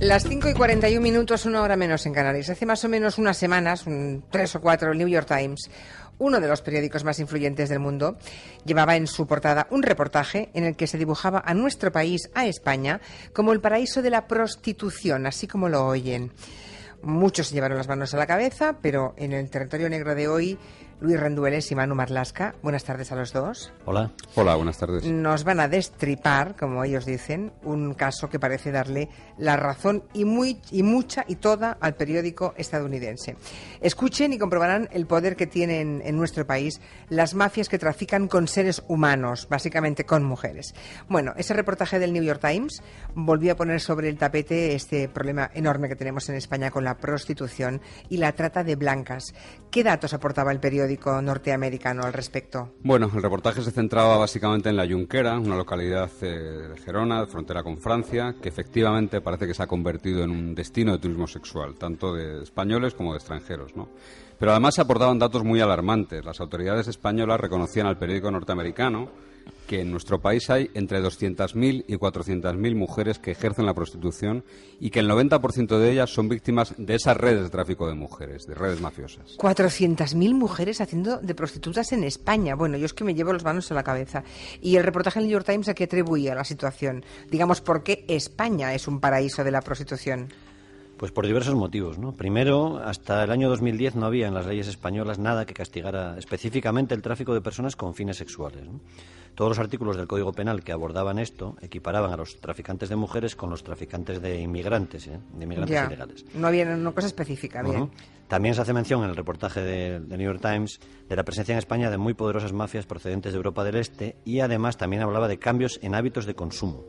Las 5:41, una hora menos en Canarias. Hace más o menos unas semanas, 3 o 4, el New York Times, uno de los periódicos más influyentes del mundo, llevaba en su portada un reportaje en el que se dibujaba a nuestro país, a España, como el paraíso de la prostitución, así como lo oyen. Muchos se llevaron las manos a la cabeza, pero en el territorio negro de hoy, Luis Rendueles y Manu Marlasca, buenas tardes a los dos. Hola. Hola, buenas tardes. Nos van a destripar, como ellos dicen, un caso que parece darle la razón y mucha y toda al periódico estadounidense. Escuchen y comprobarán el poder que tienen en nuestro país las mafias que trafican con seres humanos, básicamente con mujeres. Bueno, ese reportaje del New York Times volvió a poner sobre el tapete este problema enorme que tenemos en España con la prostitución y la trata de blancas. ¿Qué datos aportaba el periódico norteamericano al respecto? Bueno, el reportaje se centraba básicamente en La Junquera, una localidad de Gerona, de frontera con Francia, que efectivamente parece que se ha convertido en un destino de turismo sexual, tanto de españoles como de extranjeros, ¿no? Pero además se aportaban datos muy alarmantes. Las autoridades españolas reconocían al periódico norteamericano que en nuestro país hay entre 200.000 y 400.000 mujeres que ejercen la prostitución y que el 90% de ellas son víctimas de esas redes de tráfico de mujeres, de redes mafiosas. 400.000 mujeres haciendo de prostitutas en España. Bueno, yo es que me llevo las manos a la cabeza. Y el reportaje del New York Times, ¿a qué atribuía la situación? Digamos, ¿por qué España es un paraíso de la prostitución? Pues por diversos motivos, ¿no? Primero, hasta el año 2010 no había en las leyes españolas nada que castigara específicamente el tráfico de personas con fines sexuales, ¿no? Todos los artículos del Código Penal que abordaban esto equiparaban a los traficantes de mujeres con los traficantes de inmigrantes, de inmigrantes ilegales. No había una cosa específica, bien. También se hace mención en el reportaje de New York Times de la presencia en España de muy poderosas mafias procedentes de Europa del Este y además también hablaba de cambios en hábitos de consumo.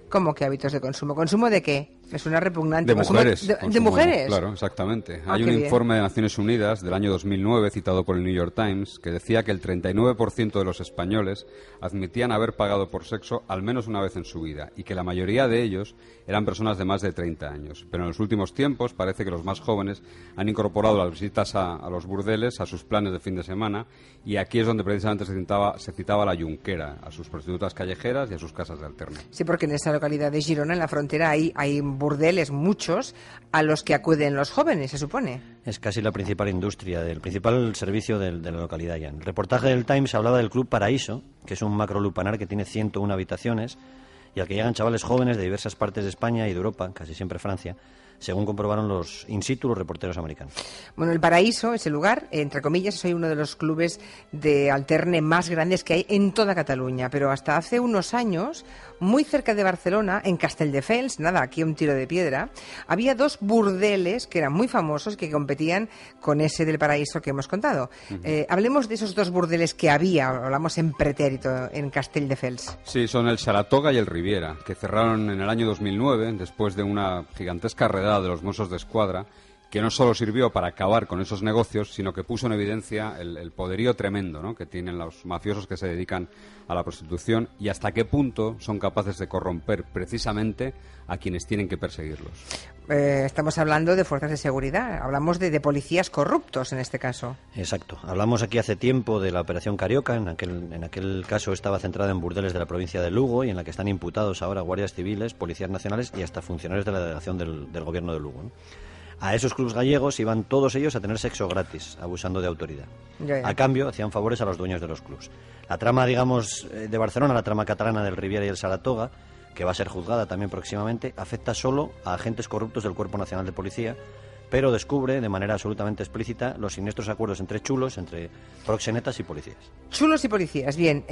¿Cómo que hábitos de consumo? ¿Consumo de qué? Me suena repugnante. De mujeres. ¿De mujeres? Claro, exactamente. Hay un informe de Naciones Unidas del año 2009, citado por el New York Times, que decía que el 39% de los españoles admitían haber pagado por sexo al menos una vez en su vida y que la mayoría de ellos eran personas de más de 30 años. Pero en los últimos tiempos parece que los más jóvenes han incorporado las visitas a los burdeles a sus planes de fin de semana y aquí es donde precisamente se citaba La Junquera, a sus prostitutas callejeras y a sus casas de alterno. Sí, porque en esa localidad de Girona, en la frontera, hay burdeles, muchos, a los que acuden los jóvenes, se supone. Es casi la principal industria, el principal servicio de la localidad ya. En el reportaje del Times hablaba del Club Paraíso, que es un macrolupanar que tiene 101 habitaciones y al que llegan chavales jóvenes de diversas partes de España y de Europa, casi siempre Francia, según comprobaron los in situ los reporteros americanos. Bueno, el Paraíso, ese lugar, entre comillas, es uno de los clubes de alterne más grandes que hay en toda Cataluña, pero hasta hace unos años, muy cerca de Barcelona, en Castelldefels, nada, aquí un tiro de piedra, había dos burdeles que eran muy famosos que competían con ese del Paraíso que hemos contado. Hablemos de esos dos burdeles que había, hablamos en pretérito, en Castelldefels. Sí, son el Saratoga y el Riviera, que cerraron en el año 2009, después de una gigantesca redada de los Mossos de Escuadra, que no solo sirvió para acabar con esos negocios, sino que puso en evidencia el poderío tremendo, ¿no?, que tienen los mafiosos que se dedican a la prostitución y hasta qué punto son capaces de corromper precisamente a quienes tienen que perseguirlos. Estamos hablando de fuerzas de seguridad, hablamos de policías corruptos en este caso. Exacto. Hablamos aquí hace tiempo de la Operación Carioca, en aquel caso estaba centrada en burdeles de la provincia de Lugo y en la que están imputados ahora guardias civiles, policías nacionales y hasta funcionarios de la delegación del gobierno de Lugo, ¿no? A esos clubs gallegos iban todos ellos a tener sexo gratis, abusando de autoridad. Ya. A cambio, hacían favores a los dueños de los clubs. La trama, digamos, de Barcelona, la trama catalana del Riviera y el Saratoga, que va a ser juzgada también próximamente, afecta solo a agentes corruptos del Cuerpo Nacional de Policía, pero descubre de manera absolutamente explícita los siniestros acuerdos entre chulos, entre proxenetas y policías. Chulos y policías, bien.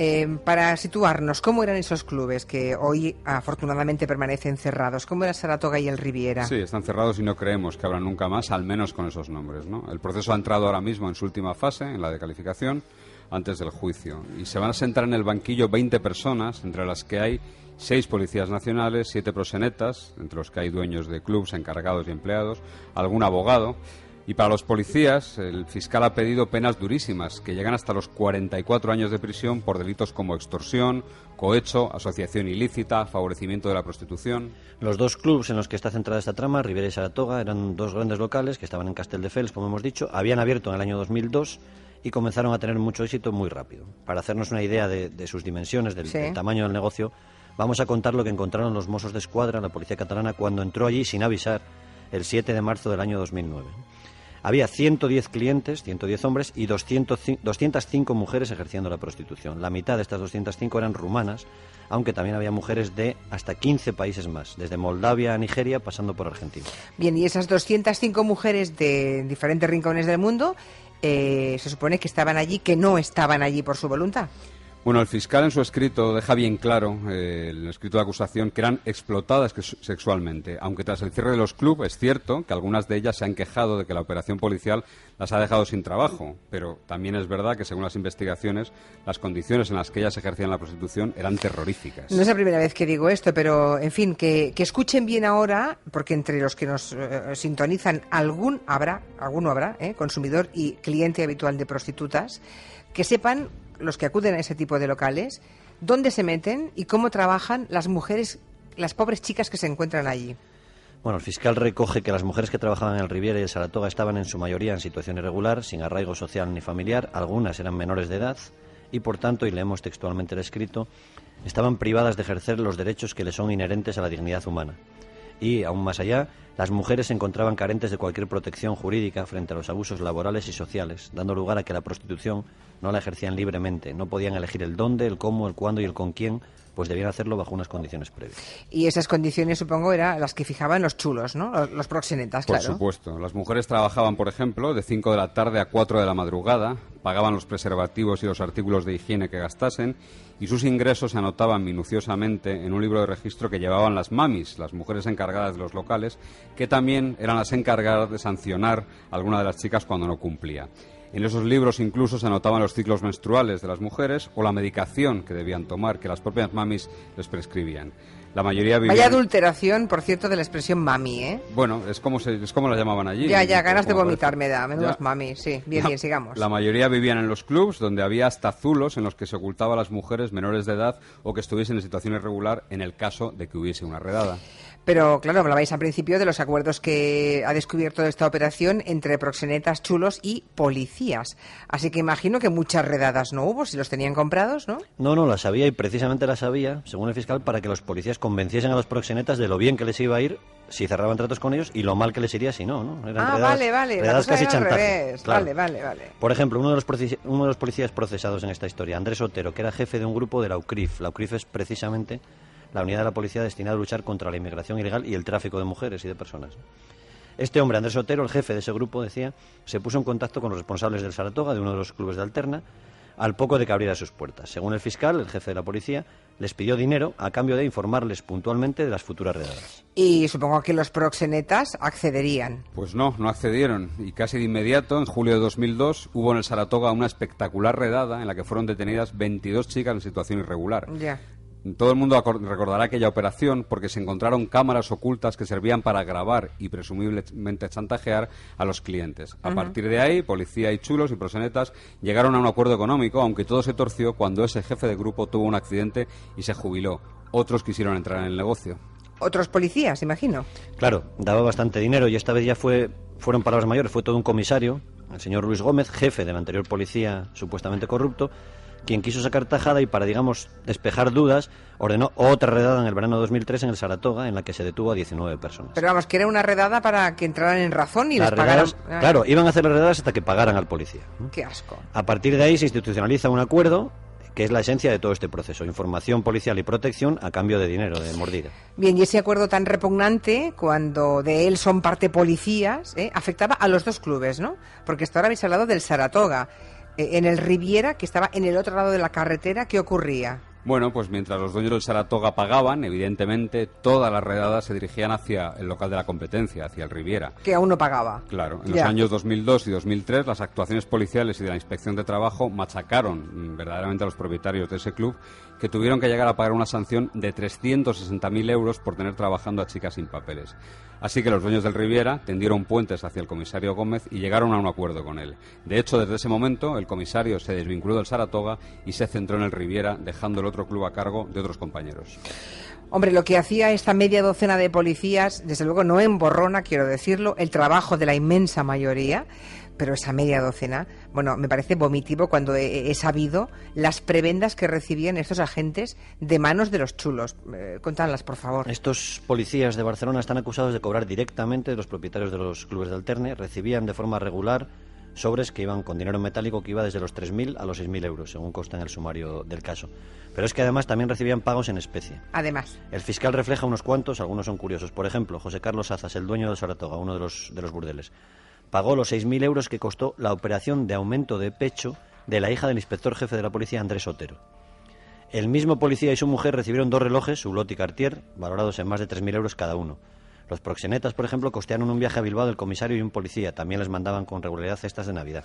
Para situarnos, ¿cómo eran esos clubes que hoy afortunadamente permanecen cerrados? ¿Cómo era Saratoga y el Riviera? Sí, están cerrados y no creemos que abran nunca más, al menos con esos nombres, ¿no? El proceso ha entrado ahora mismo en su última fase, en la de calificación, antes del juicio. Y se van a sentar en el banquillo 20 personas, entre las que hay 6 policías nacionales, 7 proxenetas, entre los que hay dueños de clubs, encargados y empleados, algún abogado. Y para los policías, el fiscal ha pedido penas durísimas, que llegan hasta los 44 años de prisión por delitos como extorsión, cohecho, asociación ilícita, favorecimiento de la prostitución. Los dos clubs en los que está centrada esta trama, Riviera y Saratoga, eran dos grandes locales que estaban en Castelldefels, como hemos dicho, habían abierto en el año 2002 y comenzaron a tener mucho éxito muy rápido. Para hacernos una idea de sus dimensiones, del tamaño del negocio, Vamos a contar lo que encontraron los Mossos de Escuadra, la policía catalana, cuando entró allí sin avisar el 7 de marzo del año 2009. Había 110 clientes, 110 hombres y 205 mujeres ejerciendo la prostitución. La mitad de estas 205 eran rumanas, aunque también había mujeres de hasta 15 países más, desde Moldavia a Nigeria, pasando por Argentina. Bien, y esas 205 mujeres de diferentes rincones del mundo, se supone que estaban allí, que no estaban allí por su voluntad. Bueno, el fiscal en su escrito deja bien claro, el escrito de acusación, que eran explotadas sexualmente, aunque tras el cierre de los clubes es cierto que algunas de ellas se han quejado de que la operación policial las ha dejado sin trabajo, pero también es verdad que según las investigaciones las condiciones en las que ellas ejercían la prostitución eran terroríficas. No es la primera vez que digo esto, pero en fin, que escuchen bien ahora, porque entre los que nos sintonizan alguno habrá, consumidor y cliente habitual de prostitutas, que sepan los que acuden a ese tipo de locales, dónde se meten y cómo trabajan las mujeres, las pobres chicas que se encuentran allí. Bueno, el fiscal recoge que las mujeres que trabajaban en el Riviera y el Saratoga estaban en su mayoría en situación irregular, sin arraigo social ni familiar, algunas eran menores de edad y, por tanto, y leemos textualmente el escrito, estaban privadas de ejercer los derechos que les son inherentes a la dignidad humana. Y, aún más allá, las mujeres se encontraban carentes de cualquier protección jurídica frente a los abusos laborales y sociales, dando lugar a que la prostitución no la ejercían libremente, no podían elegir el dónde, el cómo, el cuándo y el con quién, pues debían hacerlo bajo unas condiciones previas. Y esas condiciones, supongo, eran las que fijaban los chulos, ¿no? Los proxenetas, claro. Por supuesto. Las mujeres trabajaban, por ejemplo, de 5 de la tarde a 4 de la madrugada, pagaban los preservativos y los artículos de higiene que gastasen, y sus ingresos se anotaban minuciosamente en un libro de registro que llevaban las mamis, las mujeres encargadas de los locales, que también eran las encargadas de sancionar a alguna de las chicas cuando no cumplía. En esos libros incluso se anotaban los ciclos menstruales de las mujeres o la medicación que debían tomar, que las propias mamis les prescribían. La mayoría vivían... Vaya adulteración, por cierto, de la expresión mami, ¿eh? Bueno, es como la llamaban allí. Ya, ganas de vomitar me da, menudas mami, sí. Bien, sigamos. La mayoría vivían en los clubs, donde había hasta zulos en los que se ocultaba a las mujeres menores de edad o que estuviesen en situación irregular en el caso de que hubiese una redada. Pero, claro, hablabais al principio de los acuerdos que ha descubierto esta operación entre proxenetas, chulos y policías. Así que imagino que muchas redadas no hubo, si los tenían comprados, ¿no? No, las había, y precisamente las había, según el fiscal, para que los policías convenciesen a los proxenetas de lo bien que les iba a ir si cerraban tratos con ellos y lo mal que les iría si no, ¿no? Eran redadas casi chantaje. Claro. Vale. Por ejemplo, uno de los policías procesados en esta historia, Andrés Otero, que era jefe de un grupo de la UCRIF. La UCRIF es precisamente la unidad de la policía destinada a luchar contra la inmigración ilegal y el tráfico de mujeres y de personas. Este hombre, Andrés Otero, el jefe de ese grupo, decía, se puso en contacto con los responsables del Saratoga, de uno de los clubes de Alterna, al poco de que abriera sus puertas. Según el fiscal, el jefe de la policía, les pidió dinero a cambio de informarles puntualmente de las futuras redadas. Y supongo que los proxenetas accederían. Pues no accedieron. Y casi de inmediato, en julio de 2002, hubo en el Saratoga una espectacular redada en la que fueron detenidas 22 chicas en situación irregular. Ya. Todo el mundo recordará aquella operación porque se encontraron cámaras ocultas que servían para grabar y presumiblemente chantajear a los clientes. A partir de ahí, policía y chulos y proxenetas llegaron a un acuerdo económico, aunque todo se torció cuando ese jefe de grupo tuvo un accidente y se jubiló. Otros quisieron entrar en el negocio. Otros policías, imagino. Claro, daba bastante dinero y esta vez ya fueron palabras mayores, fue todo un comisario, el señor Luis Gómez, jefe de la anterior policía supuestamente corrupto, quien quiso sacar tajada y para, digamos, despejar dudas, ordenó otra redada en el verano de 2003 en el Saratoga, en la que se detuvo a 19 personas. Pero vamos, que era una redada para que entraran en razón y les pagaran... Claro, iban a hacer las redadas hasta que pagaran al policía. Qué asco. A partir de ahí se institucionaliza un acuerdo que es la esencia de todo este proceso: información policial y protección a cambio de dinero, de mordida. Bien, y ese acuerdo tan repugnante, cuando de él son parte policías, afectaba a los dos clubes, ¿no? Porque hasta ahora habéis hablado del Saratoga. En el Riviera, que estaba en el otro lado de la carretera, ¿qué ocurría? Bueno, pues mientras los dueños del Saratoga pagaban, evidentemente todas las redadas se dirigían hacia el local de la competencia, hacia el Riviera. Que aún no pagaba. Claro, en los años 2002 y 2003 las actuaciones policiales y de la Inspección de Trabajo machacaron verdaderamente a los propietarios de ese club, que tuvieron que llegar a pagar una sanción de 360.000 euros por tener trabajando a chicas sin papeles. Así que los dueños del Riviera tendieron puentes hacia el comisario Gómez y llegaron a un acuerdo con él. De hecho, desde ese momento, el comisario se desvinculó del Saratoga y se centró en el Riviera, dejando el otro club a cargo de otros compañeros. Hombre, lo que hacía esta media docena de policías, desde luego no emborrona, quiero decirlo, el trabajo de la inmensa mayoría, pero esa media docena, bueno, me parece vomitivo cuando he sabido las prebendas que recibían estos agentes de manos de los chulos. Contadlas, por favor. Estos policías de Barcelona están acusados de cobrar directamente de los propietarios de los clubes de alterne. Recibían de forma regular sobres que iban con dinero metálico que iba desde los 3.000 a los 6.000 euros, según consta en el sumario del caso. Pero es que además también recibían pagos en especie. Además. El fiscal refleja unos cuantos, algunos son curiosos. Por ejemplo, José Carlos Azas, el dueño del Saratoga, uno de los burdeles, pagó los 6.000 euros que costó la operación de aumento de pecho de la hija del inspector jefe de la policía, Andrés Otero. El mismo policía y su mujer recibieron 2 relojes, Hulot y Cartier, valorados en más de 3.000 euros cada uno. Los proxenetas, por ejemplo, costearon un viaje a Bilbao del comisario y un policía. También les mandaban con regularidad cestas de Navidad.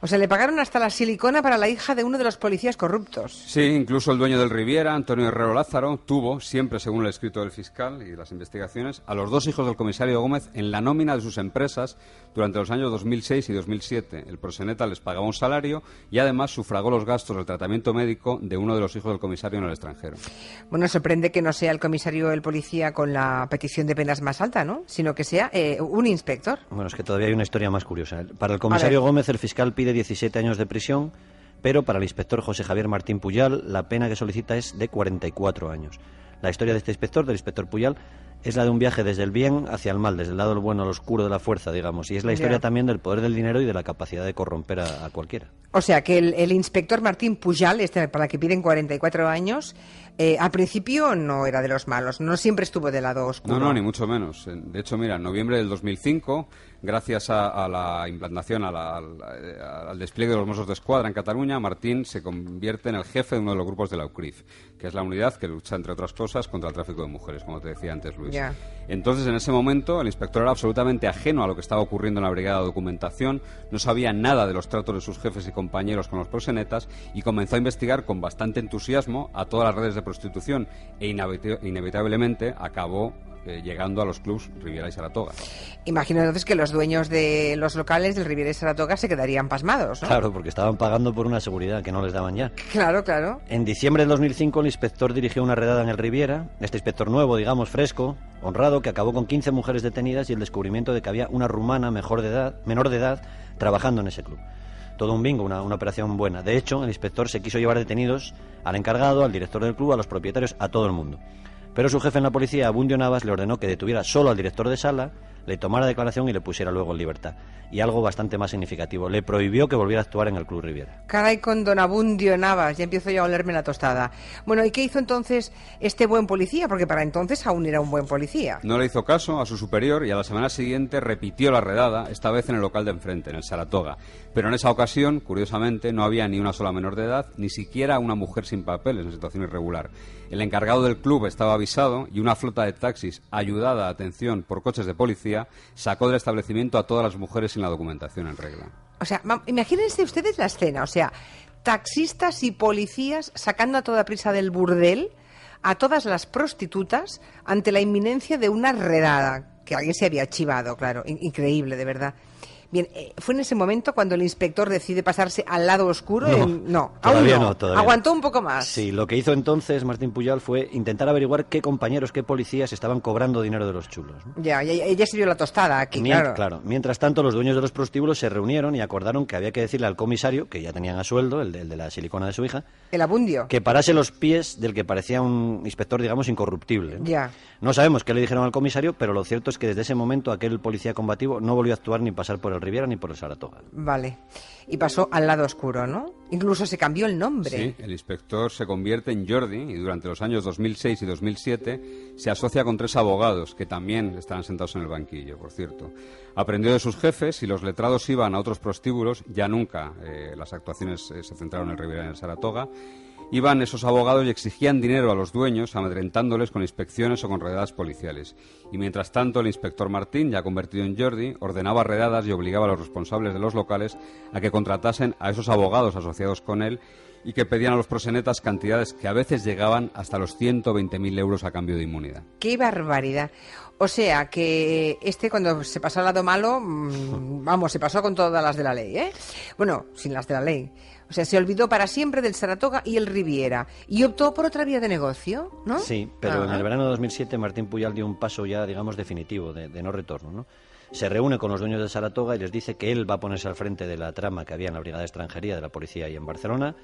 O sea, le pagaron hasta la silicona para la hija de uno de los policías corruptos. Sí, incluso el dueño del Riviera, Antonio Herrero Lázaro, tuvo, siempre según el escrito del fiscal y las investigaciones, a los 2 hijos del comisario Gómez en la nómina de sus empresas durante los años 2006 y 2007. El proxeneta les pagaba un salario y además sufragó los gastos del tratamiento médico de uno de los hijos del comisario en el extranjero. Bueno, sorprende que no sea el comisario el policía con la petición de penas más alta, ¿no? Sino que sea un inspector. Bueno, es que todavía hay una historia más curiosa. Para el comisario Gómez, el fiscal pide 17 años de prisión, pero para el inspector José Javier Martín Puyal, la pena que solicita es de 44 años. La historia de este inspector, del inspector Puyal, es la de un viaje desde el bien hacia el mal, desde el lado bueno al oscuro de la fuerza, digamos. Y es la historia también del poder del dinero y de la capacidad de corromper a cualquiera. O sea, que el inspector Martín Pujal, para el que piden 44 años, al principio no era de los malos, no siempre estuvo del lado oscuro. No, ni mucho menos. De hecho, mira, en noviembre del 2005, gracias a la implantación, al despliegue de los Mossos d'Esquadra en Cataluña, Martín se convierte en el jefe de uno de los grupos de la UCRIF, que es la unidad que lucha, entre otras cosas, contra el tráfico de mujeres, como te decía antes, Luis. Ya. Entonces, en ese momento, el inspector era absolutamente ajeno a lo que estaba ocurriendo en la brigada de documentación, no sabía nada de los tratos de sus jefes y compañeros con los proxenetas y comenzó a investigar con bastante entusiasmo a todas las redes de prostitución e inevitablemente acabó llegando a los clubs Riviera y Saratoga. Imagino entonces que los dueños de los locales del Riviera y Saratoga se quedarían pasmados, ¿no? Claro, porque estaban pagando por una seguridad que no les daban ya. Claro, claro. En diciembre del 2005 el inspector dirigió una redada en el Riviera, este inspector nuevo, digamos, fresco, honrado, que acabó con 15 mujeres detenidas y el descubrimiento de que había una rumana menor de edad trabajando en ese club. Todo un bingo, una operación buena. De hecho, el inspector se quiso llevar detenidos al encargado, al director del club, a los propietarios, a todo el mundo. Pero su jefe en la policía, Abundio Navas, le ordenó que detuviera solo al director de sala, le tomara declaración y le pusiera luego en libertad. Y algo bastante más significativo, le prohibió que volviera a actuar en el Club Riviera. Caray, con don Abundio Navas, ya empiezo yo a olerme la tostada. Bueno, ¿y qué hizo entonces este buen policía? Porque para entonces aún era un buen policía. No le hizo caso a su superior y a la semana siguiente repitió la redada, esta vez en el local de enfrente, en el Saratoga. Pero en esa ocasión, curiosamente, no había ni una sola menor de edad, ni siquiera una mujer sin papeles en situación irregular. El encargado del club estaba avisado y una flota de taxis, ayudada, atención, por coches de policía, sacó del establecimiento a todas las mujeres sin la documentación en regla. O sea, imagínense ustedes la escena, o sea, taxistas y policías sacando a toda prisa del burdel a todas las prostitutas ante la inminencia de una redada, que alguien se había chivado, claro, increíble, de verdad. Bien, ¿fue en ese momento cuando el inspector decide pasarse al lado oscuro? No, todavía no. Aguantó un poco más. Sí, lo que hizo entonces Martín Pujal fue intentar averiguar qué compañeros, qué policías estaban cobrando dinero de los chulos, ¿no? Ya ella se dio la tostada aquí, claro. Claro. Mientras tanto, los dueños de los prostíbulos se reunieron y acordaron que había que decirle al comisario, que ya tenían a sueldo, el de la silicona de su hija, el Abundio, que parase los pies del que parecía un inspector, digamos, incorruptible, ¿no? Ya. No sabemos qué le dijeron al comisario, pero lo cierto es que desde ese momento aquel policía combativo no volvió a actuar ni pasar por el Riviera ni por el Saratoga. Vale. Y pasó al lado oscuro, ¿no? Incluso se cambió el nombre. Sí, el inspector se convierte en Jordi y durante los años 2006 y 2007 se asocia con 3 abogados que también estarán sentados en el banquillo, por cierto. Aprendió de sus jefes y los letrados iban a otros prostíbulos, ya nunca las actuaciones se centraron en el Riviera y en el Saratoga. Iban esos abogados y exigían dinero a los dueños, amedrentándoles con inspecciones o con redadas policiales. Y mientras tanto, el inspector Martín, ya convertido en Jordi, ordenaba redadas y obligaba a los responsables de los locales a que contratasen a esos abogados asociados con él y que pedían a los proxenetas cantidades que a veces llegaban hasta los 120.000 euros a cambio de inmunidad. ¡Qué barbaridad! O sea, que cuando se pasó al lado malo, se pasó con todas las de la ley, ¿eh? Bueno, sin las de la ley. O sea, se olvidó para siempre del Saratoga y el Riviera y optó por otra vía de negocio, ¿no? Sí, pero en el verano de 2007 Martín Pujal dio un paso ya, digamos, definitivo, de no retorno, ¿no? se reúne con los dueños de Saratoga y les dice que él va a ponerse al frente de la trama que había en la Brigada de Extranjería de la policía ahí en Barcelona,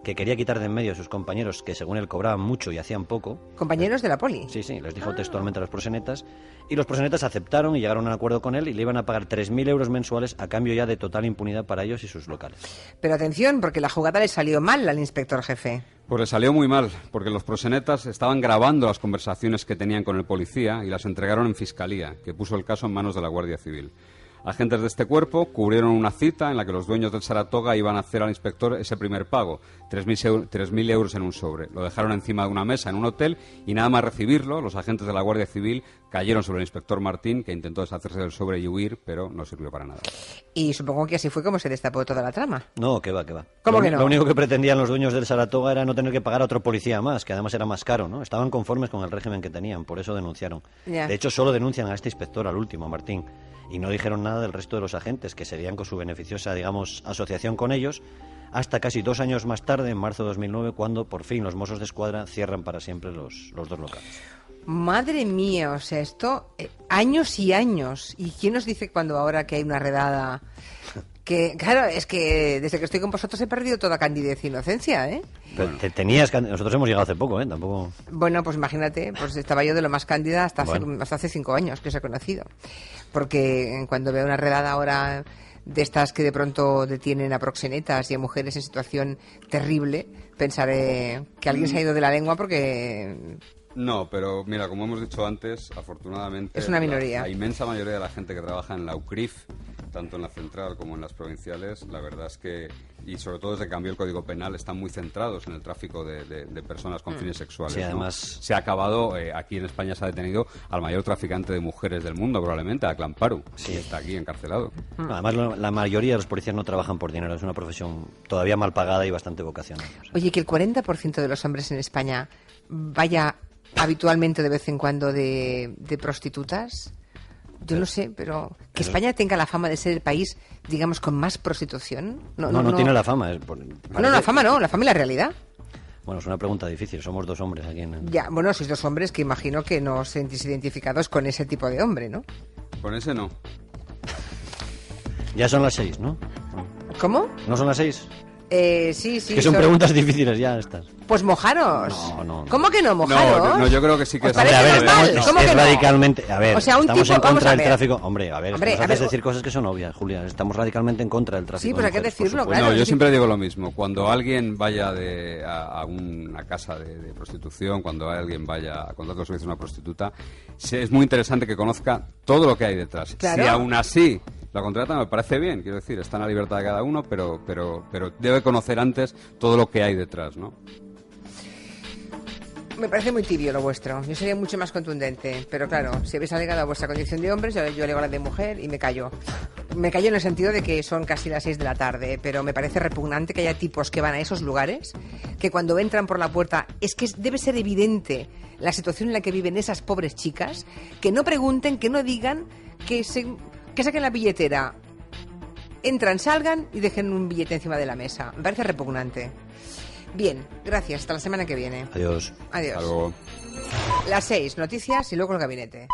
que quería quitar de en medio a sus compañeros que según él cobraban mucho y hacían poco. ¿Compañeros de la poli? Sí, les dijo textualmente a los proxenetas, y los proxenetas aceptaron y llegaron a un acuerdo con él y le iban a pagar 3.000 euros mensuales a cambio ya de total impunidad para ellos y sus locales. Pero atención, porque la jugada le salió mal al inspector jefe. Pues le salió muy mal, porque los proxenetas estaban grabando las conversaciones que tenían con el policía y las entregaron en Fiscalía, que puso el caso en manos de la Guardia Civil. Agentes de este cuerpo cubrieron una cita en la que los dueños del Saratoga iban a hacer al inspector ese primer pago, 3.000 euros en un sobre. Lo dejaron encima de una mesa en un hotel y nada más recibirlo, los agentes de la Guardia Civil cayeron sobre el inspector Martín, que intentó deshacerse del sobre y huir, pero no sirvió para nada. Y supongo que así fue como se destapó toda la trama. No, que va. ¿Cómo que no? Lo único que pretendían los dueños del Saratoga era no tener que pagar a otro policía más, que además era más caro, ¿no? Estaban conformes con el régimen que tenían, por eso denunciaron. Ya. De hecho, solo denuncian a este inspector, al último, a Martín, y no dijeron nada del resto de los agentes, que seguían con su beneficiosa, digamos, asociación con ellos, hasta casi 2 años más tarde, en marzo de 2009, cuando por fin los Mossos de Escuadra cierran para siempre los 2 locales. Madre mía, o sea, esto, años y años. ¿Y quién nos dice cuando ahora que hay una redada? Que, claro, es que desde que estoy con vosotros he perdido toda candidez e inocencia, ¿eh? Pero nosotros hemos llegado hace poco, ¿eh? Tampoco... Bueno, pues imagínate, pues estaba yo de lo más cándida hasta Bueno. hasta hace 5 años que os he conocido. Porque cuando veo una redada ahora de estas que de pronto detienen a proxenetas y a mujeres en situación terrible, pensaré que alguien se ha ido de la lengua porque... No, pero mira, como hemos dicho antes, afortunadamente... Es una minoría. La inmensa mayoría de la gente que trabaja en la UCRIF, tanto en la central como en las provinciales, la verdad es que, y sobre todo desde que cambió el Código Penal, están muy centrados en el tráfico de personas con fines sexuales. Sí, ¿no? además... Se ha acabado, aquí en España se ha detenido al mayor traficante de mujeres del mundo, probablemente, a Clamparu, Sí. que está aquí encarcelado. No, además, la mayoría de los policías no trabajan por dinero, es una profesión todavía mal pagada y bastante vocacional. O sea, Oye, que el 40% de los hombres en España vaya habitualmente de vez en cuando de prostitutas. Yo no sé, pero que España tenga la fama de ser el país, digamos, con más prostitución. no tiene la fama. No, la fama no, la fama y la realidad. Bueno, es una pregunta difícil, somos 2 hombres aquí en... Ya, bueno, sois 2 hombres que imagino que no os sentís identificados con ese tipo de hombre, ¿no? Con ese no. Ya son las 6, ¿no? ¿Cómo? ¿No son las 6? Sí. Que son preguntas difíciles ya estas. Pues mojaros. No. ¿Cómo que no, mojaros? No, yo creo que sí que ¿Os es... parece Hombre, a ver, normal? estamos- ¿Cómo es que no? radicalmente... A ver, O sea, un estamos tipo- en vamos contra a del ver. tráfico... Hombre, a ver, Hombre, nos a haces ver, decir cosas que son obvias, Julia. Estamos radicalmente en contra del tráfico. Sí, pues de hay que mujeres, por decirlo, supuesto. claro. No, yo sí. siempre digo lo mismo. Cuando alguien vaya a una casa de prostitución, cuando alguien vaya a contratar los servicios de una prostituta, es muy interesante que conozca todo lo que hay detrás. Claro. Si aún así la contrata, me parece bien, quiero decir, está en la libertad de cada uno, pero debe conocer antes todo lo que hay detrás, ¿no? Me parece muy tibio lo vuestro. Yo sería mucho más contundente. Pero claro, si habéis alegado a vuestra condición de hombres, yo alego a la de mujer y me callo. Me callo en el sentido de que son casi las 6 de la tarde, pero me parece repugnante que haya tipos que van a esos lugares, que cuando entran por la puerta, es que debe ser evidente la situación en la que viven esas pobres chicas, que no pregunten, que no digan, que saquen la billetera, entran, salgan y dejen un billete encima de la mesa. Me parece repugnante. Bien, gracias. Hasta la semana que viene. Adiós. Adiós. Hasta luego. Las 6, noticias y luego el gabinete.